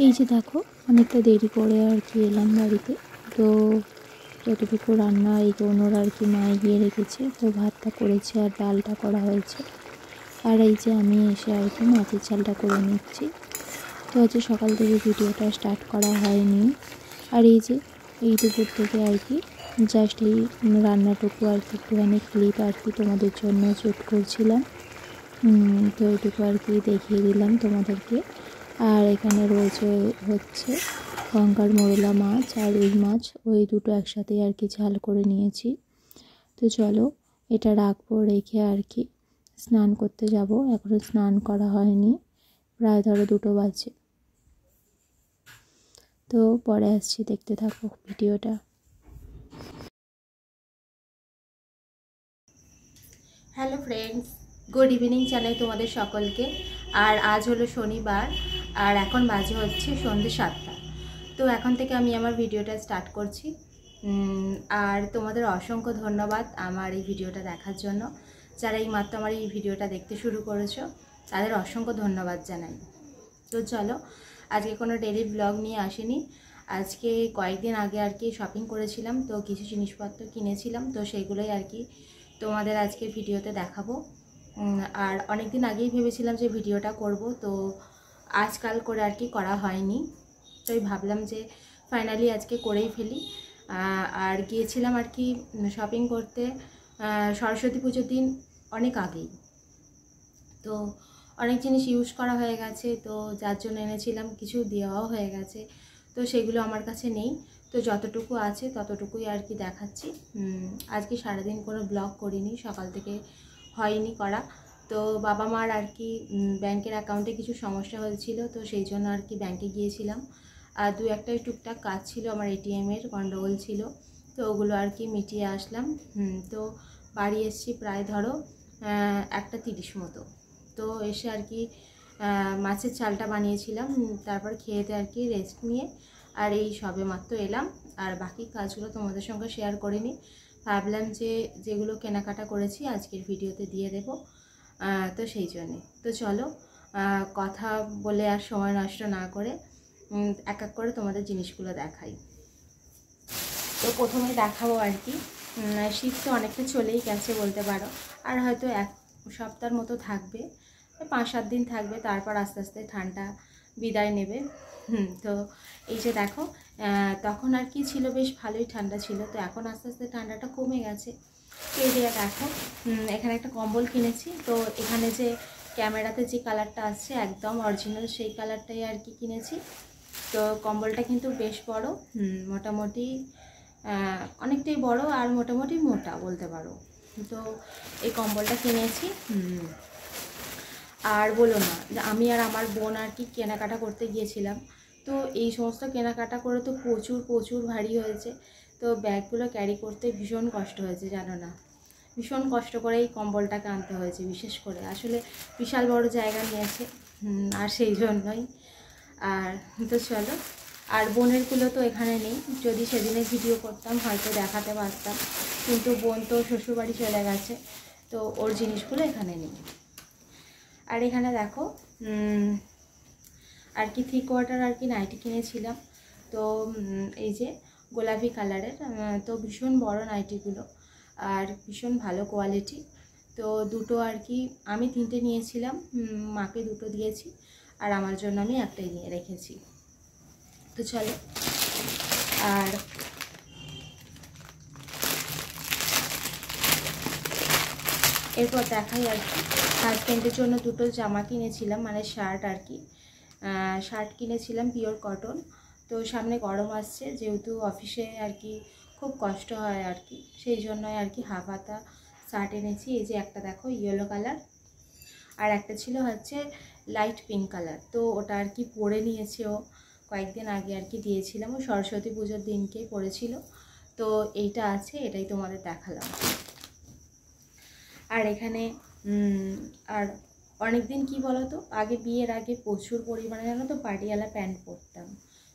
এই যে দেখো অনেকটা দেরি করে আর কি এলাম বাড়িতে। তো যতটুকু রান্না এগোনোর আর কি মা এগিয়ে রেখেছে, তো ভাতটা করেছে আর ডালটা করা হয়েছে। আর এই যে আমি এসে আর কি মাছের ঝালটা করে নিচ্ছি। তো আজকে সকাল থেকে ভিডিওটা স্টার্ট করা হয়নি। আর এই যে এই দুপুর থেকে আর কি জাস্ট এই রান্নাটুকু আর কি একটুখানি ক্লিপ আর কি তোমাদের জন্য শ্যুট করছিলাম। তো এইটুকু আর কি দেখিয়ে দিলাম তোমাদেরকে। আর এখানে রয়েছে হচ্ছে গঙ্গার মোরলা মাছ আর রুই মাছ, ওই দুটো একসাথে আর কি ঝাল করে নিয়েছি। তো চলো এটা রাখবো, রেখে আর কি স্নান করতে যাব। এখনও স্নান করা হয়নি, প্রায় ধরো 2টো বাজে। তো পরে আসছি, দেখতে থাকো ভিডিওটা। হ্যালো ফ্রেন্ডস, গুড ইভিনিং জানাই তোমাদের সকলকে। আর আজ হলো শনিবার, আর এখন বাজে হচ্ছে সন্ধ্যে 7টা। তো এখন থেকে আমি আমার ভিডিওটা স্টার্ট করছি। আর তোমাদের অসংখ্য ধন্যবাদ আমার এই ভিডিওটা দেখার জন্য। যারা এই মাত্র আমার এই ভিডিওটা দেখতে শুরু করেছো, তাদের অসংখ্য ধন্যবাদ জানাই। তো চলো, আজকে কোনো ডেলি ব্লগ নিয়ে আসিনি। আজকে কয়েকদিন আগে আর কি শপিং করেছিলাম, তো কিছু জিনিসপত্র কিনেছিলাম, তো সেইগুলোই আর কি তোমাদের আজকের ভিডিওতে দেখাবো। আর অনেক দিন আগেই ভেবেছিলাম যে ভিডিওটা করব, তো আজকাল করে আর কি করা হয়নি। তো ভাবলাম যে ফাইনালি আজকে করেই ফেলি। আর গিয়েছিলাম আর কি শপিং করতে সরস্বতী পুজোর দিন অনেক আগেই। তো অনেক জিনিস ইউজ করা হয়ে গেছে, তো যার জন্য এনেছিলাম কিছু দেওয়াও হয়ে গেছে, তো সেগুলো আমার কাছে নেই। তো যতটুকু আছে ততটুকুই আর কি দেখাচ্ছি। আজকে সারাদিন কোনো ব্লগ করিনি, সকাল থেকে হয়নি করা। তো বাবা মার আর কি ব্যাংকের অ্যাকাউন্টে কিছু সমস্যা হয়েছিল, তো সেই জন্য আর কি ব্যাংকে গিয়েছিলাম। আর দু একটা টুকটাক কাজ ছিল, আমার এটিএমের গন্ডগোল ছিল, তো ওগুলো আর কি মিটিয়ে আসলাম। তো বাড়ি এসেছি প্রায় ধরো 1:30 মতো। তো এসে আর কি মাছের ঝালটা বানিয়েছিলাম, তারপর খেয়েতে আর কি রেস্ট নিয়ে আর এই সবে মাত্র এলাম। আর বাকি কাজগুলো তোমাদের সঙ্গে শেয়ার করিনি, ভাবলাম যে যেগুলো কেনাকাটা করেছি আজকের ভিডিওতে দিয়ে দেব। তো সেই জন্যে তো চলো কথা বলে আর সময় নষ্ট না করে এক এক করে তোমাদের জিনিসগুলো দেখাই। তো প্রথমে দেখাবো আর কি, শীত তো অনেকটা চলেই গেছে বলতে পারো, আর হয়তো 1 সপ্তাহের মতো থাকবে, 5-7 দিন থাকবে, তারপর আস্তে আস্তে ঠান্ডা বিদায় নেবে। তো এই যে দেখো, তখন আর কি ছিল, বেশ ভালোই ঠান্ডা ছিল, তো এখন আস্তে আস্তে ঠান্ডাটা কমে গেছে। তো এই দিয়ে দেখো, এখানে একটা কম্বল কিনেছি। তো এখানে যে ক্যামেরাতে যে কালারটা আসছে একদম অরিজিনাল সেই কালারটাই আর কি কিনেছি। তো কম্বলটা কিন্তু বেশ বড়, মোটামুটি অনেকটাই বড় আর মোটামুটি মোটা বলতে পারো। তো এই কম্বলটা কিনেছি। আর বলো না, আমি আর আমার বোন আর কি কেনাকাটা করতে গিয়েছিলাম। তো এই সমস্ত কেনাকাটা করে তো প্রচুর প্রচুর ভারী হয়েছে, তো ব্যাগগুলো ক্যারি করতে ভীষণ কষ্ট হয়েছে, জানো না, ভীষণ কষ্ট করে এই কম্বলটাকে আনতে হয়েছে। বিশেষ করে আসলে বিশাল বড় জায়গা নিয়েছে, আর সেই জন্যই। আর তো চলো, আর বোনেরগুলো তো এখানে নেই, যদি সেদিনে ভিডিও করতাম হয়তো দেখাতে পারতাম, কিন্তু বোন তো শ্বশুরবাড়ি চলে গেছে, তো ওর জিনিসগুলো এখানে নেই। আর এখানে দেখো আর কি 3/4 আর কি নাইটি কিনেছিলাম। তো এই যে গোলাপি কালারের, তো ভীষণ বড় নাইটিগুলো আর ভীষণ ভালো কোয়ালিটি। তো দুটো আর কি আমি 3টে নিয়েছিলাম, মাকে 2টো দিয়েছি, আর আমার জন্য আমি একটাই নিয়ে রেখেছি। তো চলো, আর এরপর দেখাই আর কি হাজব্যান্ডের জন্য 2টো জামা কিনেছিলাম, মানে শার্ট আর কি। শার্ট কিনেছিলাম পিওর কটন। তো সামনে গরম আসছে, যেহেতু অফিসে আর কি খুব কষ্ট হয় আর কি, সেই জন্যই আর কি হাফ হাতা শার্ট এনেছি। এই যে একটা দেখো ইয়েলো কালার, আর একটা ছিল হচ্ছে লাইট পিঙ্ক কালার। তো ওটা আর কি পরে নিয়েছে ও, কয়েকদিন আগে আর কি দিয়েছিলাম, ও সরস্বতী পুজোর দিনকেই পরেছিল। তো এইটা আছে, এটাই তোমাদের দেখালাম। আর এখানে আর অনেক দিন কী বলো তো, আগে বিয়ের আগে প্রচুর পরিমাণে জানো তো পাটিয়ালা প্যান্ট পরতাম।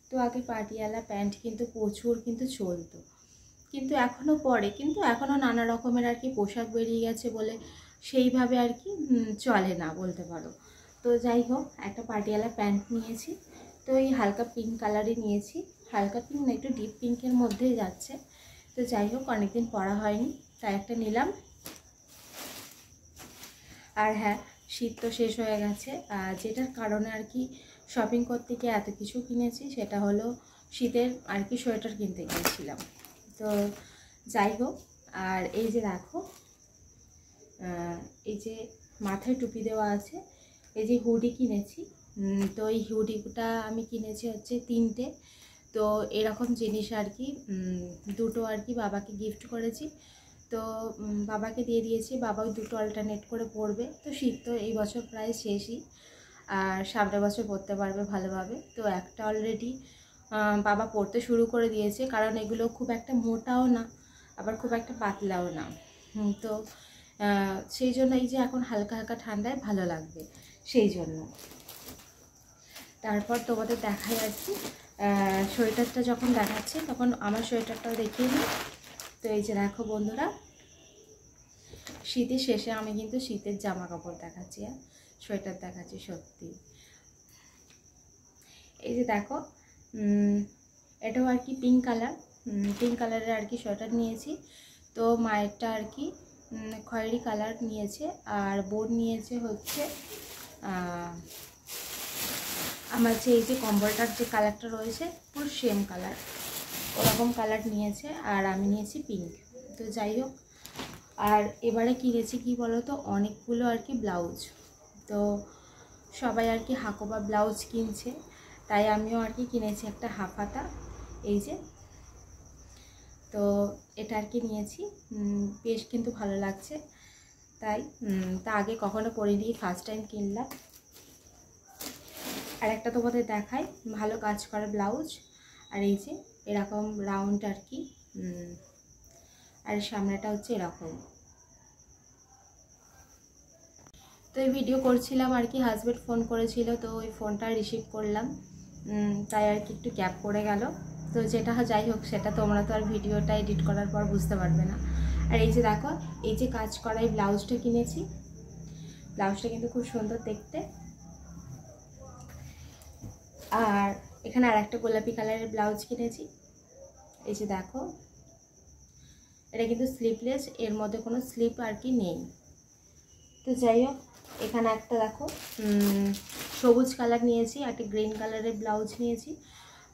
তো আগে পাটিয়ালা প্যান্ট কিন্তু প্রচুর কিন্তু চলতো, কিন্তু এখনও পরে, কিন্তু এখনও নানা রকমের আর কি পোশাক বেরিয়ে গেছে বলে সেইভাবে আর কি চলে না বলতে পারো। তো যাই হোক, একটা পাটিয়ালা প্যান্ট নিয়েছি। তো এই হালকা পিঙ্ক কালারই নিয়েছি, হালকা পিঙ্ক না একটু ডিপ পিঙ্কের মধ্যেই যাচ্ছে। তো যাই হোক অনেকদিন পরা হয়নি তাই একটা নিলাম। আর হ্যাঁ, শীত তো শেষ হয়ে গেছে, যেটার কারণে আর কি শপিং করতে গিয়ে এত কিছু কিনেছি সেটা হলো শীতের আর কি সোয়েটার কিনতে গিয়েছিলাম। তো যাই হোক, আর এই যে দেখো এই যে মাথায় টুপি দেওয়া আছে, এই যে হুডি কিনেছি। তো এই হুডিটা আমি কিনেছি হচ্ছে 3টে। তো এরকম জিনিস আর কি 2টো আর কি বাবাকে গিফট করেছি। তো বাবাকে দিয়ে দিয়েছি, বাবা ওই 2টো অল্টারনেট করে পরবে। তো শীত তো এই বছর প্রায় শেষই, আর সামনের বছর পরতে পারবে ভালোভাবে। তো একটা অলরেডি বাবা পরতে শুরু করে দিয়েছে, কারণ এগুলো খুব একটা মোটাও না আবার খুব একটা পাতলাও না। তো সেই জন্য এই যে এখন হালকা হালকা ঠান্ডায় ভালো লাগবে সেই জন্য। তারপর তোমাদের দেখাই আর কি সোয়েটারটা যখন দেখাচ্ছি তখন আমার সোয়েটারটাও দেখিয়ে নিই। তো এই যে দেখো বন্ধুরা, শীতের শেষে আমি কিন্তু শীতের জামা কাপড় দেখাচ্ছি আর সোয়েটার দেখাচ্ছি সত্যি। এই যে দেখো এটাও আর কি পিঙ্ক কালারের আর কি সোয়েটার নিয়েছি। তো মায়েরটা আর কি খয়েরি কালার নিয়েছে, আর বোন নিয়েছে হচ্ছে আমার যে এই যে কম্বলটার যে কালারটা রয়েছে পুরো সেম কালার, ওরকম কালার নিয়েছে, আর আমি নিয়েছি পিঙ্ক। তো যাই হোক, আর এবারে কিনেছি কি বলো তো, অনেকগুলো আর কি ব্লাউজ। তো সবাই আর কি হাকোবা ব্লাউজ কিনছে, তাই আমিও আর কি কিনেছি একটা হাফ হাতা, এই যে। তো এটা আর কি নিয়েছি, বেশ কিন্তু ভালো লাগছে। তাই তা আগে কখনো পরিনি, ফার্স্ট টাইম কিনলাম। আর একটা তোমাদের দেখাই, ভালো কাজ করা ব্লাউজ, আর এই যে এরকম রাউন্ড আর কি, আর সামনেটা হচ্ছে এরকম। তো এই ভিডিও করছিলাম আর কি, হাজব্যান্ড ফোন করেছিল, তো ওই ফোনটা রিসিভ করলাম, তাই আর কি একটু গ্যাপ পড়ে গেল। তো যেটা যাই হোক, সেটা তোমরা তো আর ভিডিওটা এডিট করার পর বুঝতে পারবে না। আর এই যে দেখো, এই যে কাজ করা এই ব্লাউজটা কিনেছি, ব্লাউজটা কিন্তু খুব সুন্দর দেখতে। আর এখানে আর একটা গোলাপি কালারের ব্লাউজ কিনেছি, এই যে দেখো, এটা কিন্তু স্লিভলেস, এর মধ্যে কোনো স্লিপ আর কি নেই। তো যাই হোক, এখানে একটা দেখো সবুজ কালার নিয়েছি, একটা গ্রিন কালারের ব্লাউজ নিয়েছি,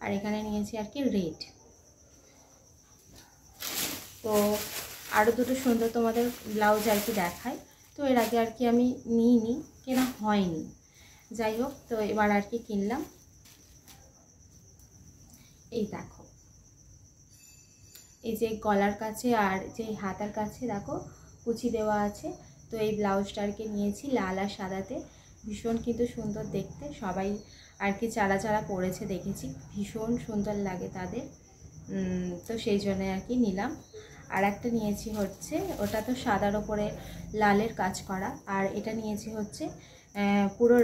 আর এখানে নিয়েছি আর কি রেড। তো আরও দুটো সুন্দর তোমাদের ব্লাউজ আর কি দেখায়। তো এর আগে আর কি আমি নিইনি, কেনা হয়নি। যাই হোক, তো এবার আর কি কিনলাম। এই দেখো, এই যে গলার কাছে আর যে হাতার কাছে দেখো কুচি দেওয়া আছে। তো এই ব্লাউজটা আর কি নিয়েছি লাল আর সাদাতে, ভীষণ কিন্তু সুন্দর দেখতে। সবাই আর কি যারা যারা পরেছে দেখেছি, ভীষণ সুন্দর লাগে তাদের। তো সেই জন্য আর কি নিলাম। আর একটা নিয়েছি হচ্ছে, ওটা তো সাদার ওপরে লালের কাজ করা, আর এটা নিয়েছি হচ্ছে পুরো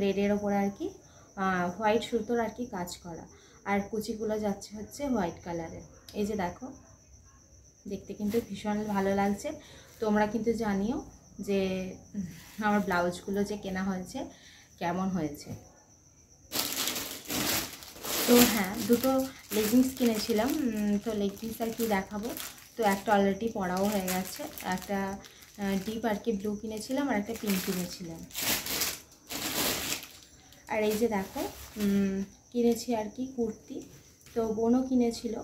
রেডের ওপরে আর কি হোয়াইট সুতোর আর কি কাজ করা, আর কুচিগুলো যাচ্ছে হচ্ছে হোয়াইট কালারের। এই যে দেখো, দেখতে কিন্তু ভীষণ ভালো লাগছে। তোমরা কিন্তু জানিও যে আমার ব্লাউজগুলো যে কেনা হয়েছে কেমন হয়েছে। তো হ্যাঁ, দুটো লেগিংস কিনেছিলাম, তো লেগিংস আর কি দেখাবো। তো একটা অলরেডি পরাও হয়ে গেছে, একটা ডিপ আর কি ব্লু কিনেছিলাম, আর একটা পিঙ্ক কিনেছিলাম। আর এই যে দেখো কিনেছি আর কি কুর্তি। তো বোনও কিনেছিল,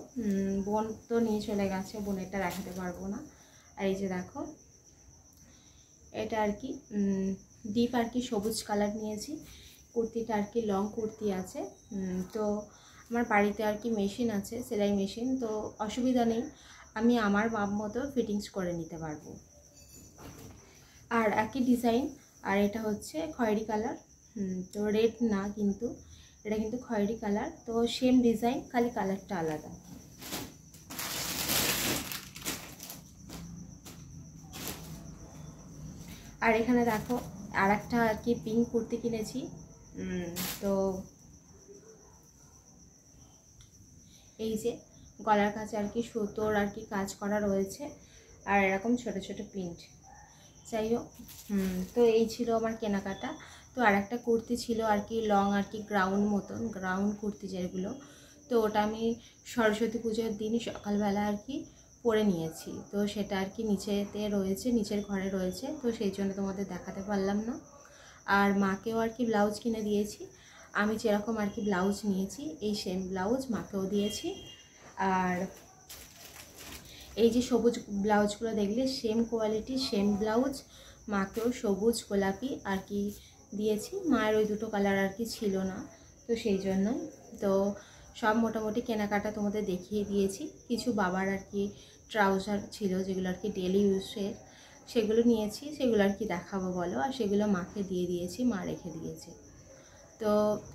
বোন তো নিয়ে চলে গেছে, বোনেরটা দেখাতে পারবো না। আর এই যে দেখো, এটা আর কি ডিপ আর কি সবুজ কালার নিয়েছি। কুর্তিটা আর কি লং কুর্তি আছে। তো আমার বাড়িতে আর কি মেশিন আছে, সেলাই মেশিন, তো অসুবিধা নেই, আমি আমার মাপ মতো ফিটিংস করে নিতে পারবো। আর একই ডিজাইন, আর এটা হচ্ছে খয়েরি কালার, তো রেড না কিন্তু, এটা কিন্তু খয়েরি কালার। তো সেম ডিজাইন, খালি কালারটা আলাদা। আর এখানে দেখো আর একটা আর কি পিঙ্ক কুর্তি কিনেছি। তো এই যে গলার কাছে আর কি সুতোর আর কি কাজ করা রয়েছে, আর এরকম ছোট ছোট প্রিন্ট। যাই হোক, তো এই ছিল আমার কেনাকাটা। তো আর একটা কুর্তি ছিল আর কি লং আর কি গ্রাউন্ড কুর্তি যেগুলো, তো ওটা আমি সরস্বতী পুজোর দিন সকালবেলা আর কি পরে নিয়েছি। তো সেটা আর কি নিচেতে রয়েছে, নিচের ঘরে রয়েছে, তো সেই জন্য তোমাদের দেখাতে পারলাম না। আর মাকেও আর কি ব্লাউজ কিনে দিয়েছি, আমি যেরকম আর কি ব্লাউজ নিয়েছি এই সেম ব্লাউজ মাকেও দিয়েছি। আর এই যে সবুজ ব্লাউজগুলো দেখলে সেম কোয়ালিটি সেম ব্লাউজ, মাকেও সবুজ গোলাপি আর কি দিয়েছি। মায়ের ওই দুটো কালার আর কি ছিল না, তো সেই জন্যই। তো সব মোটামুটি কেনাকাটা তোমাদের দেখিয়ে দিয়েছি। কিছু বাবার আর কি ট্রাউজার ছিল যেগুলো আর কি ডেলি ইউজের, সেগুলো নিয়েছি, সেগুলো আর কি দেখাবো বলো। আর সেগুলো মাকে দিয়ে দিয়েছি, মা রেখে দিয়েছে। তো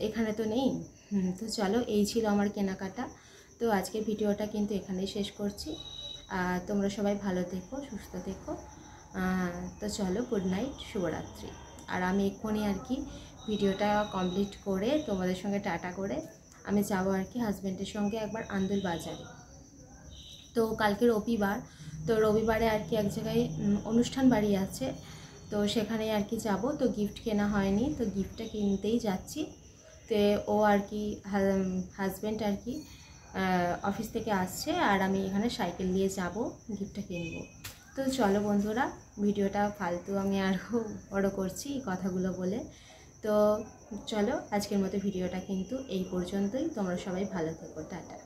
এখানে তো নেই। তো চলো, এই ছিল আমার কেনাকাটা। তো আজকের ভিডিওটা কিন্তু এখানেই শেষ করছি। তোমরা সবাই ভালো থেকো, সুস্থ থেকো। তো চলো, গুড নাইট, শুভরাত্রি। আর আমি এক্ষুনি আর কি ভিডিওটা কমপ্লিট করে তোমাদের সঙ্গে টাটা করে আমি যাবো আর কি হাজব্যান্ডের সঙ্গে একবার আন্দুল বাজারে। তো কালকে রবিবার, তো রবিবারে আর কি এক জায়গায় অনুষ্ঠান বাড়ি আছে, তো সেখানে আর কি যাব। তো গিফট কেনা হয়নি, তো গিফটটা কিনতেই যাচ্ছি। তো ও আর কি হাজব্যান্ড আর কি অফিস থেকে আসছে, আর আমি এখানে সাইকেল নিয়ে যাব গিফটটা কিনবো। তো চলো বন্ধুরা, ভিডিওটা ফালতু আমি আরও বড় করছি কথাগুলো বলে। তো চলো, আজকের মতো ভিডিওটা কিন্তু এই পর্যন্তই। তোমরা সবাই ভালো থেকো, টাটা।